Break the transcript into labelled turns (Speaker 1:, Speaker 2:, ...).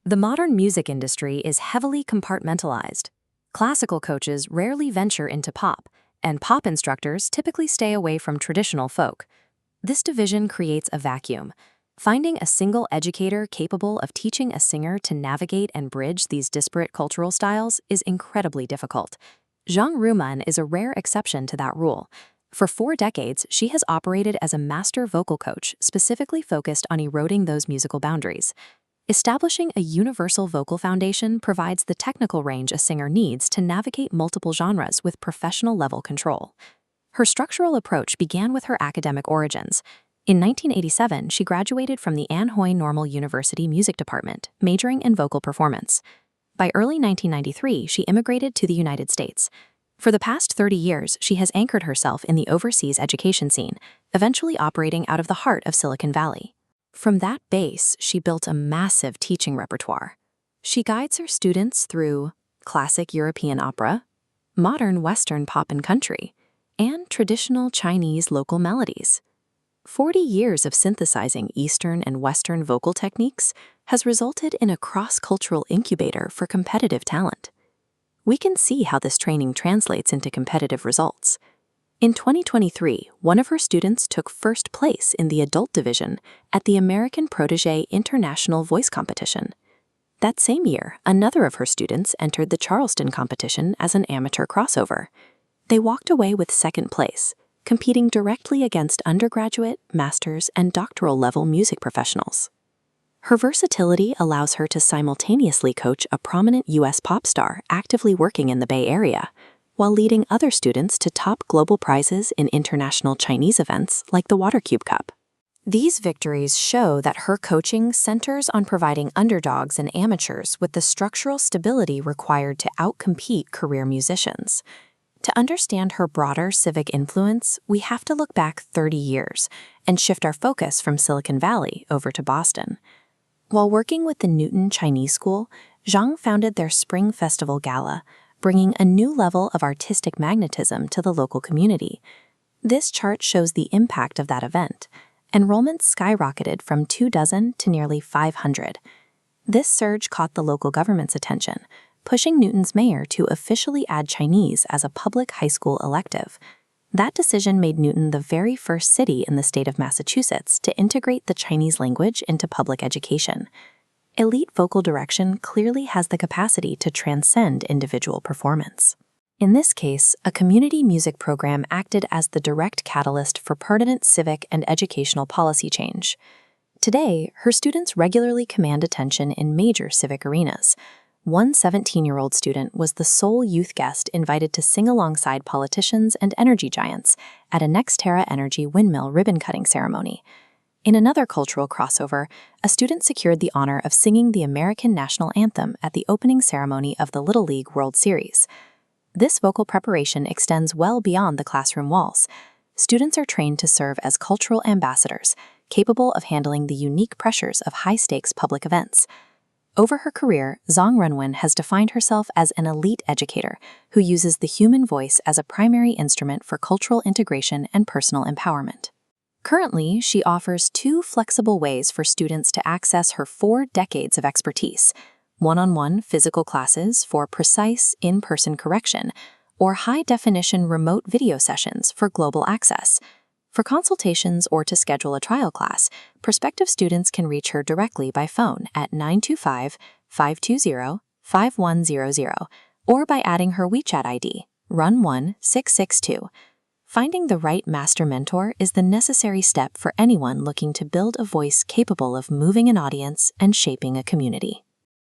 Speaker 1: The modern music industry is heavily compartmentalized. Classical coaches rarely venture into pop, and pop instructors typically stay away from traditional folk. This division creates a vacuum. Finding a single educator capable of teaching a singer to navigate and bridge these disparate cultural styles is incredibly difficult. Zhang Runwen is a rare exception to that rule. For 4 decades, she has operated as a master vocal coach specifically focused on eroding those musical boundaries. Establishing a universal vocal foundation provides the technical range a singer needs to navigate multiple genres with professional-level control. Her structural approach began with her academic origins. In 1987, she graduated from the An Hoi Normal University Music Department, majoring in vocal performance. By early 1993, she immigrated to the United States. For the past 30 years, she has anchored herself in the overseas education scene, eventually operating out of the heart of Silicon Valley. From that base, she built a massive teaching repertoire. She guides her students through classic European opera, modern Western pop and country, and traditional Chinese local melodies. 40 years of synthesizing Eastern and Western vocal techniques has resulted in a cross-cultural incubator for competitive talent. We can see how this training translates into competitive results. In 2023, one of her students took first place in the adult division at the American Protégé International Voice Competition. That same year, another of her students entered the Charleston competition as an amateur crossover. They walked away with second place, competing directly against undergraduate, master's, and doctoral-level music professionals. Her versatility allows her to simultaneously coach a prominent U.S. pop star actively working in the Bay Area, while leading other students to top global prizes in international Chinese events like the Water Cube Cup. These victories show that her coaching centers on providing underdogs and amateurs with the structural stability required to outcompete career musicians. To understand her broader Civic influence, we have to look back 30 years and shift our focus from Silicon Valley over to Boston. While working with the Newton Chinese School, Zhang founded their Spring Festival Gala, bringing a new level of artistic magnetism to the local community. This chart shows the impact of that event. Enrollment skyrocketed from 24 to nearly 500. This surge caught the local government's attention, pushing Newton's mayor to officially add Chinese as a public high school elective. That decision made Newton the very first city in the state of Massachusetts to integrate the Chinese language into public education. Elite vocal direction clearly has the capacity to transcend individual performance. In this case, a community music program acted as the direct catalyst for pertinent civic and educational policy change. Today, her students regularly command attention in major civic arenas. One 17-year-old student was the sole youth guest invited to sing alongside politicians and energy giants at a NextEra Energy windmill ribbon-cutting ceremony. In another cultural crossover, a student secured the honor of singing the American national anthem at the opening ceremony of the Little League World Series. This vocal preparation extends well beyond the classroom walls. Students are trained to serve as cultural ambassadors, capable of handling the unique pressures of high-stakes public events. Over her career, Zhang Runwen has defined herself as an elite educator who uses the human voice as a primary instrument for cultural integration and personal empowerment. Currently, she offers 2 flexible ways for students to access her 4 decades of expertise: one-on-one physical classes for precise in-person correction, or high-definition remote video sessions for global access. For consultations or to schedule a trial class, prospective students can reach her directly by phone at 925-520-5100 or by adding her WeChat ID, Runwen662. Finding the right master mentor is the necessary step for anyone looking to build a voice capable of moving an audience and shaping a community.